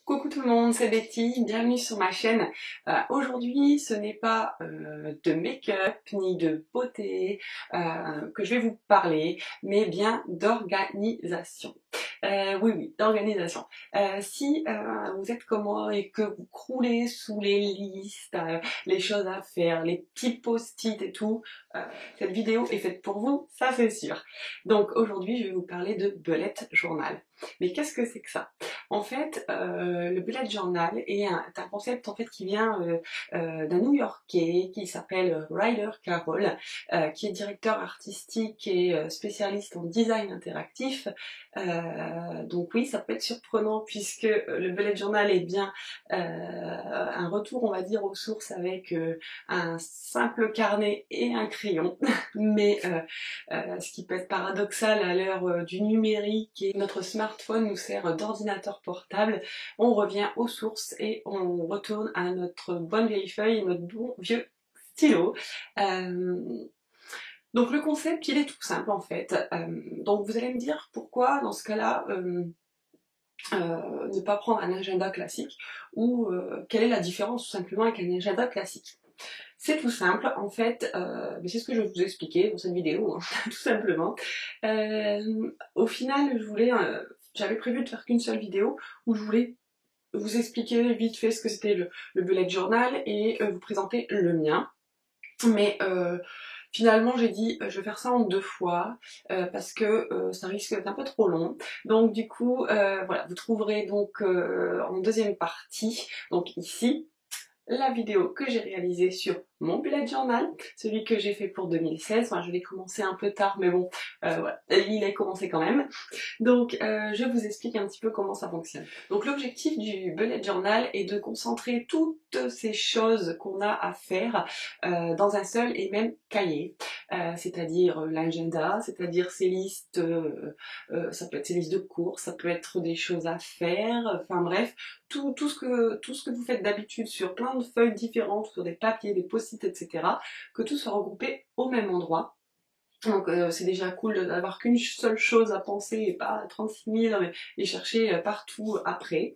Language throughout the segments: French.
Coucou tout le monde, c'est Betty, bienvenue sur ma chaîne. Aujourd'hui, ce n'est pas de make-up ni de beauté que je vais vous parler, mais bien d'organisation. Oui, d'organisation. Si vous êtes comme moi et que vous croulez sous les listes, les choses à faire, les petits post-it et tout, cette vidéo est faite pour vous, ça c'est sûr. Donc aujourd'hui, je vais vous parler de bullet journal. Mais qu'est-ce que c'est que ça? En fait, le bullet journal est un concept en fait qui vient d'un New-Yorkais qui s'appelle Ryder Carroll, qui est directeur artistique et spécialiste en design interactif. Donc oui, ça peut être surprenant puisque le bullet journal est bien un retour, on va dire, aux sources avec un simple carnet et un crayon. Mais ce qui peut être paradoxal à l'heure du numérique et notre smartphone nous sert d'ordinateur portable, on revient aux sources et on retourne à notre bonne vieille feuille et notre bon vieux stylo. Donc le concept, il est tout simple en fait. Donc vous allez me dire pourquoi dans ce cas-là ne pas prendre un agenda classique ou quelle est la différence tout simplement avec un agenda classique. C'est tout simple, en fait, c'est ce que je vais vous expliquer dans cette vidéo, hein, tout simplement. Au final, j'avais prévu de faire qu'une seule vidéo où je voulais vous expliquer vite fait ce que c'était le bullet journal et vous présenter le mien. Mais finalement, j'ai dit je vais faire ça en 2 fois parce que ça risque d'être un peu trop long. Donc du coup, voilà, vous trouverez donc en deuxième partie, donc ici, la vidéo que j'ai réalisée sur mon bullet journal, celui que j'ai fait pour 2016. Enfin, je l'ai commencé un peu tard, mais bon, voilà, il a commencé quand même. Donc, je vous explique un petit peu comment ça fonctionne. Donc, l'objectif du bullet journal est de concentrer toutes ces choses qu'on a à faire dans un seul et même cahier. C'est-à-dire l'agenda, c'est-à-dire ces listes, ça peut être ces listes de cours, ça peut être des choses à faire, enfin bref, tout ce que vous faites d'habitude sur plein de feuilles différentes, sur des papiers, des post-it, etc., que tout soit regroupé au même endroit. Donc c'est déjà cool d'avoir qu'une seule chose à penser et pas 36 000 et chercher partout après.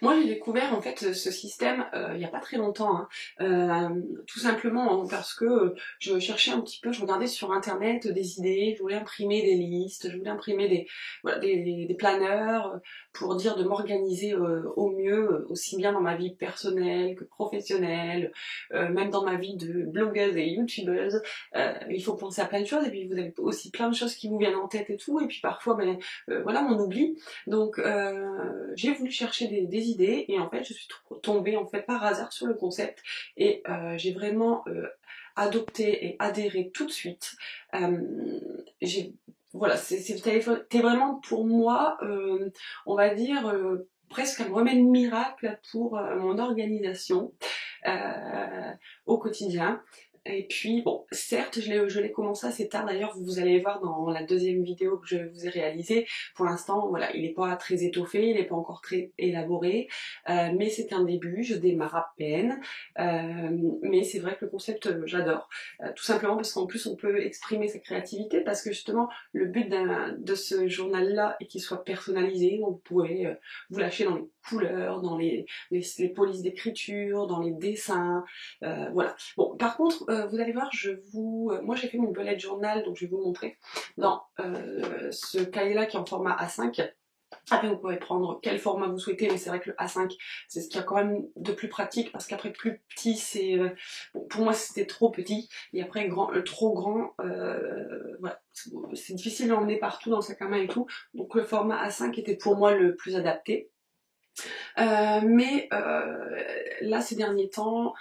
Moi j'ai découvert en fait ce système il n'y a pas très longtemps, hein. Tout simplement parce que je cherchais un petit peu, je regardais sur internet des idées, je voulais imprimer des listes, je voulais imprimer des planeurs pour dire de m'organiser au mieux, aussi bien dans ma vie personnelle que professionnelle, même dans ma vie de blogueuse et youtubeuse. Il faut penser à plein de choses et puis vous avez aussi plein de choses qui vous viennent en tête et tout, et puis parfois voilà, on oublie. Donc j'ai voulu chercher des idées et en fait je suis tombée en fait par hasard sur le concept et j'ai vraiment adopté et adhéré tout de suite. Voilà, c'était vraiment pour moi, on va dire, presque un remède miracle pour mon organisation au quotidien. Et puis, bon, certes, je l'ai commencé assez tard, d'ailleurs, vous allez voir dans la deuxième vidéo que je vous ai réalisée. Pour l'instant, voilà, il n'est pas très étoffé, il n'est pas encore très élaboré, mais c'est un début, je démarre à peine, mais c'est vrai que le concept, j'adore, tout simplement parce qu'en plus, on peut exprimer sa créativité, parce que justement, le but de ce journal-là est qu'il soit personnalisé, donc vous pouvez vous lâcher dans les couleurs, dans les polices d'écriture, dans les dessins, voilà. Bon, par contre, vous allez voir, moi j'ai fait mon bullet journal, donc je vais vous montrer dans ce cahier-là qui est en format A5. Après, vous pouvez prendre quel format vous souhaitez, mais c'est vrai que le A5, c'est ce qu'il y a quand même de plus pratique, parce qu'après plus petit, c'est... bon, pour moi, c'était trop petit, et après, trop grand, voilà, c'est difficile d'emmener partout dans le sac à main et tout, donc le format A5 était pour moi le plus adapté. Mais là ces derniers temps,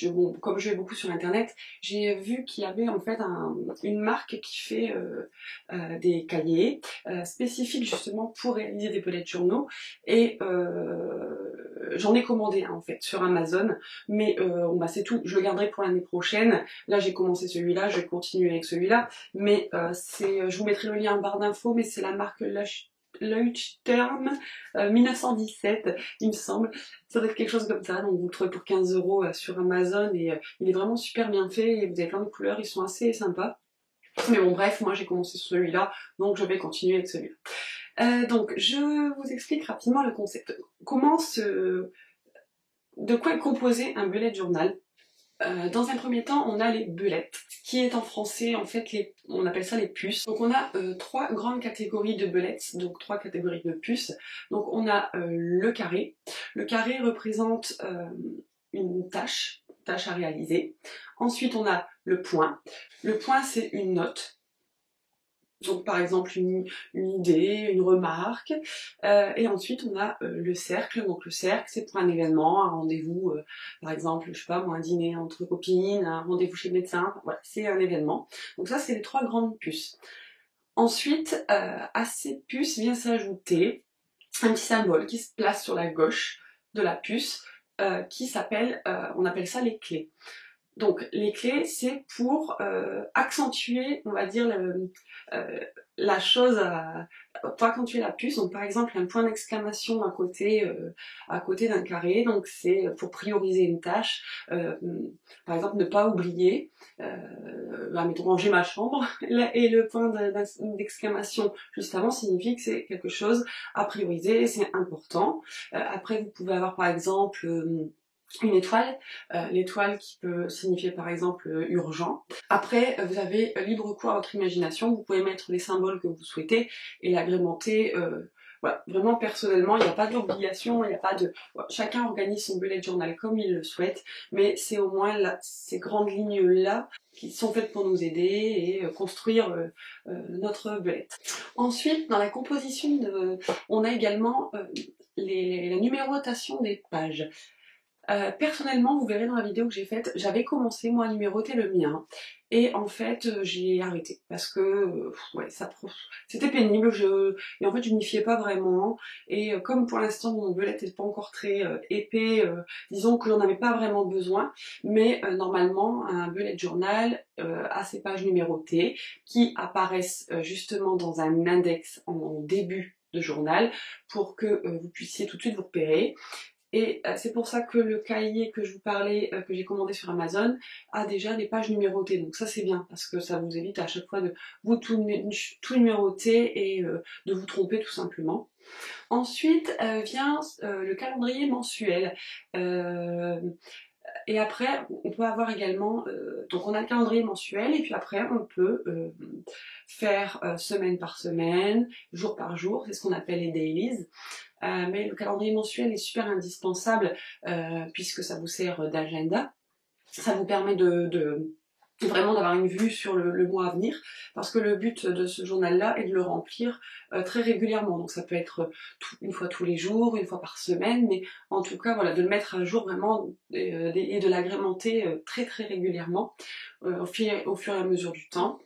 bon, comme je vais beaucoup sur internet, j'ai vu qu'il y avait en fait une marque qui fait des cahiers spécifiques justement pour réaliser des bullet journaux et j'en ai commandé un en fait sur Amazon, mais bah, c'est tout, je le garderai pour l'année prochaine. Là j'ai commencé celui-là, je vais continuer avec celui-là, mais je vous mettrai le lien en barre d'infos, mais c'est la marque Leuchtturm 1917, il me semble. Ça doit être quelque chose comme ça, donc vous le trouvez pour 15 € sur Amazon et il est vraiment super bien fait et vous avez plein de couleurs, ils sont assez sympas. Mais bon bref, moi j'ai commencé sur celui-là, donc je vais continuer avec celui-là. Donc, je vous explique rapidement le concept. De quoi est composé un bullet journal? Dans un premier temps, on a les bullets, qui est en français, en fait, on appelle ça les puces. Donc on a trois grandes catégories de bullets, donc trois catégories de puces. Donc on a le carré. Le carré représente une tâche à réaliser. Ensuite, on a le point. Le point, c'est une note. Donc par exemple une idée, une remarque, et ensuite on a le cercle. Donc le cercle c'est pour un événement, un rendez-vous, par exemple, je sais pas moi, un dîner entre copines, un rendez-vous chez le médecin, voilà, c'est un événement. Donc ça c'est les trois grandes puces. Ensuite, à ces puces vient s'ajouter un petit symbole qui se place sur la gauche de la puce, qui s'appelle, on appelle ça les clés. Donc les clés, c'est pour accentuer, on va dire, la chose, pour accentuer la puce. Donc par exemple, un point d'exclamation à côté d'un carré, donc c'est pour prioriser une tâche. Par exemple, ne pas oublier, mettons ranger ma chambre, et le point d'exclamation juste avant signifie que c'est quelque chose à prioriser, c'est important. Après, vous pouvez avoir par exemple une étoile, l'étoile qui peut signifier par exemple urgent. Après, vous avez libre cours à votre imagination, vous pouvez mettre les symboles que vous souhaitez et l'agrémenter. Voilà, vraiment personnellement, il n'y a pas d'obligation, il n'y a pas de... Voilà, chacun organise son bullet journal comme il le souhaite, mais c'est au moins là, ces grandes lignes-là qui sont faites pour nous aider et construire notre bullet. Ensuite, dans la composition, on a également la numérotation des pages. Personnellement, vous verrez dans la vidéo que j'ai faite, j'avais commencé moi à numéroter le mien et en fait j'ai arrêté parce que ouais, c'était pénible, et en fait je m'y fiais pas vraiment, et comme pour l'instant mon bullet n'est pas encore très épais, disons que j'en avais pas vraiment besoin, mais normalement un bullet journal a ses pages numérotées qui apparaissent justement dans un index en début de journal pour que vous puissiez tout de suite vous repérer. Et c'est pour ça que le cahier que je vous parlais, que j'ai commandé sur Amazon, a déjà des pages numérotées. Donc ça c'est bien, parce que ça vous évite à chaque fois de vous tout numéroter et de vous tromper tout simplement. Ensuite vient le calendrier mensuel. Et après, on peut avoir également, donc on a le calendrier mensuel, et puis après on peut faire semaine par semaine, jour par jour, c'est ce qu'on appelle les dailies. Mais le calendrier mensuel est super indispensable puisque ça vous sert d'agenda. Ça vous permet vraiment d'avoir une vue sur le mois à venir, parce que le but de ce journal-là est de le remplir très régulièrement. Donc ça peut être une fois tous les jours, une fois par semaine, mais en tout cas voilà, de le mettre à jour vraiment et de l'agrémenter très très régulièrement au fur et à mesure du temps.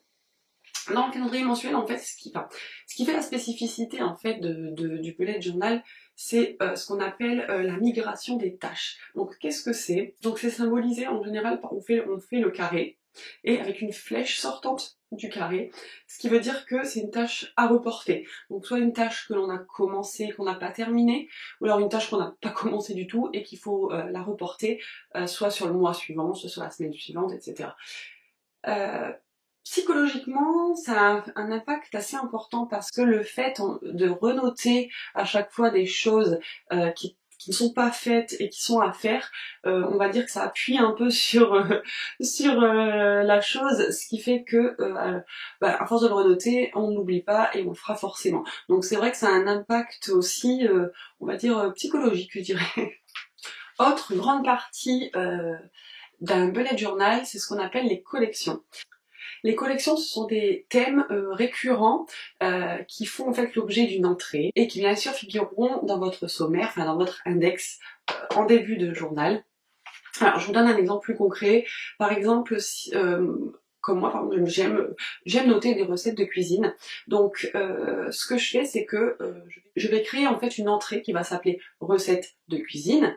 Dans le calendrier mensuel, en fait, ce qui fait la spécificité en fait du bullet journal, c'est ce qu'on appelle la migration des tâches. Donc qu'est-ce que c'est? Donc c'est symbolisé en général, on fait le carré, et avec une flèche sortante du carré, ce qui veut dire que c'est une tâche à reporter. Donc soit une tâche que l'on a commencé, qu'on n'a pas terminée, ou alors une tâche qu'on n'a pas commencé du tout et qu'il faut la reporter, soit sur le mois suivant, soit sur la semaine suivante, etc. Psychologiquement, ça a un impact assez important, parce que le fait de renoter à chaque fois des choses qui ne sont pas faites et qui sont à faire, on va dire que ça appuie un peu sur la chose, ce qui fait que à force de le renoter, on n'oublie pas et on le fera forcément. Donc c'est vrai que ça a un impact aussi, on va dire psychologique, je dirais. Autre grande partie d'un bullet journal, c'est ce qu'on appelle les collections. Les collections, ce sont des thèmes récurrents qui font en fait l'objet d'une entrée et qui bien sûr figureront dans votre sommaire, enfin dans votre index en début de journal. Alors je vous donne un exemple plus concret. Par exemple, comme moi, par exemple, j'aime noter des recettes de cuisine. Donc ce que je fais, c'est que je vais créer en fait une entrée qui va s'appeler recettes de cuisine.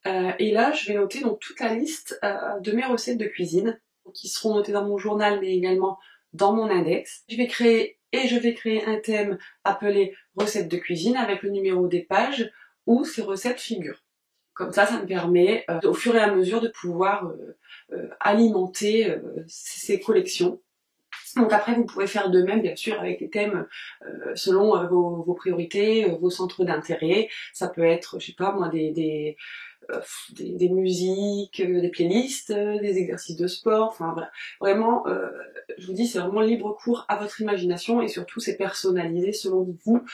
Et là, je vais noter donc toute la liste de mes recettes de cuisine, qui seront notées dans mon journal, mais également dans mon index. Je vais créer un thème appelé recettes de cuisine avec le numéro des pages où ces recettes figurent. Comme ça me permet au fur et à mesure de pouvoir alimenter ces collections. Donc après, vous pouvez faire de même, bien sûr, avec des thèmes selon vos priorités, vos centres d'intérêt. Ça peut être, je sais pas moi, des musiques, des playlists, des exercices de sport, enfin voilà. Vraiment, je vous dis, c'est vraiment libre cours à votre imagination et surtout c'est personnalisé selon vous,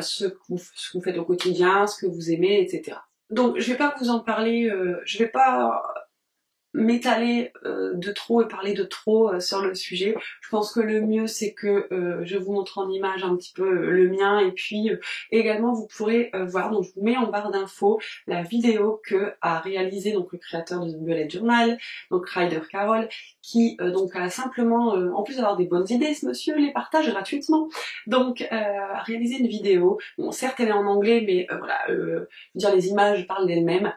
ce que vous faites au quotidien, ce que vous aimez, etc. Donc je vais pas vous en parler, je vais pas m'étaler de trop et parler de trop sur le sujet. Je pense que le mieux c'est que je vous montre en image un petit peu le mien et puis également vous pourrez voir, donc je vous mets en barre d'infos la vidéo que a réalisé donc le créateur de The Bullet Journal, donc Ryder Carroll, qui donc a simplement, en plus d'avoir des bonnes idées, ce monsieur les partage gratuitement, donc a réalisé une vidéo. Bon, certes elle est en anglais, mais voilà, je veux dire, les images parlent d'elles-mêmes,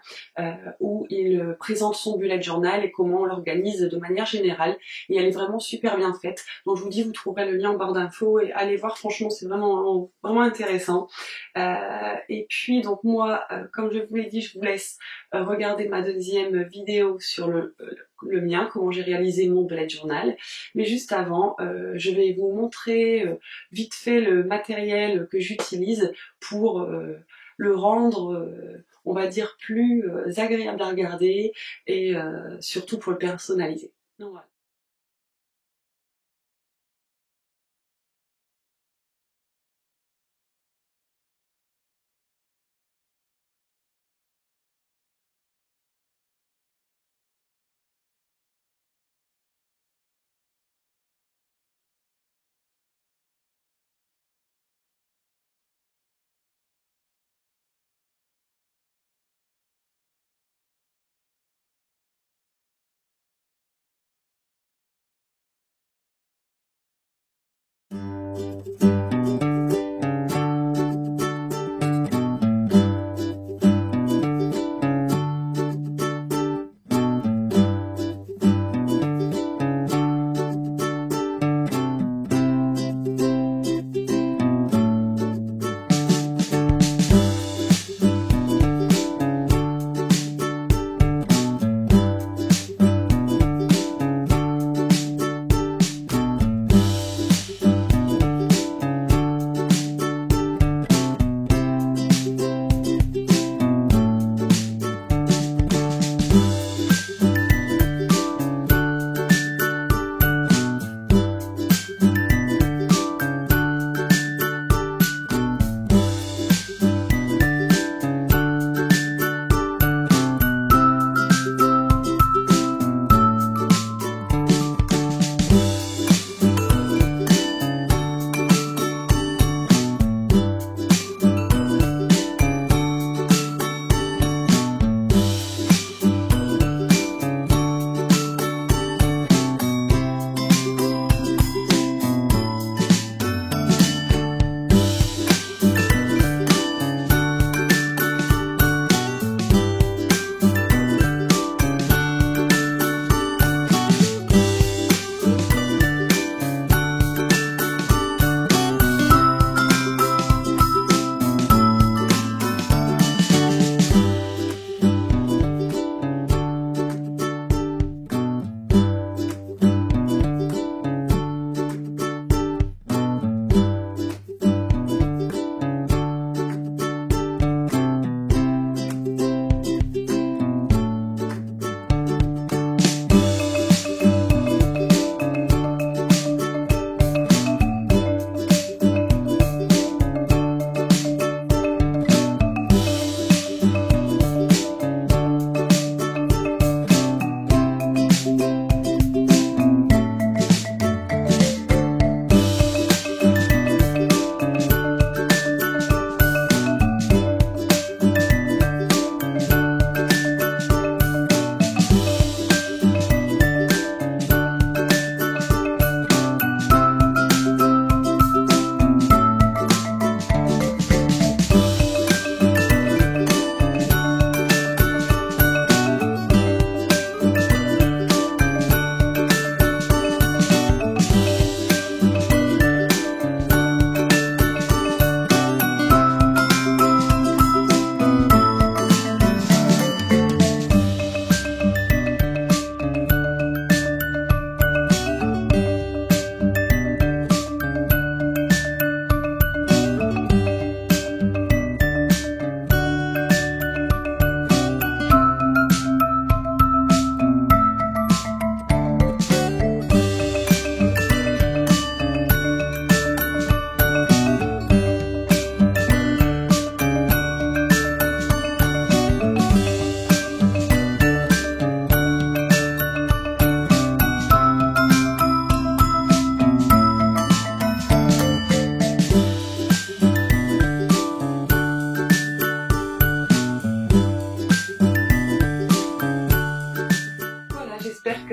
où il présente son bullet journal et comment on l'organise de manière générale, et elle est vraiment super bien faite. Donc je vous dis, vous trouverez le lien en barre d'infos et allez voir, franchement c'est vraiment intéressant. Et puis donc moi, comme je vous l'ai dit, je vous laisse regarder ma deuxième vidéo sur le mien, comment j'ai réalisé mon bullet journal. Mais juste avant, je vais vous montrer vite fait le matériel que j'utilise pour le rendre, on va dire, plus agréable à regarder et surtout pour le personnaliser. Donc, voilà.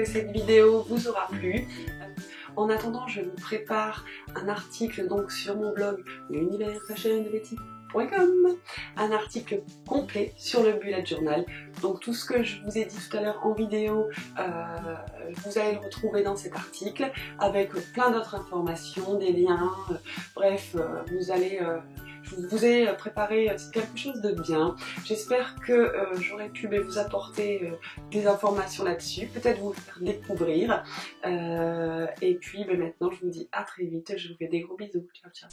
que cette vidéo vous aura plu. En attendant, je vous prépare un article donc sur mon blog l'univers-fashion-de-Betty.com, un article complet sur le bullet journal. Donc tout ce que je vous ai dit tout à l'heure en vidéo, vous allez le retrouver dans cet article avec plein d'autres informations, des liens, bref, je vous ai préparé quelque chose de bien. J'espère que j'aurai pu vous apporter des informations là-dessus, peut-être vous le faire découvrir. Et puis maintenant, je vous dis à très vite. Je vous fais des gros bisous. Ciao, ciao.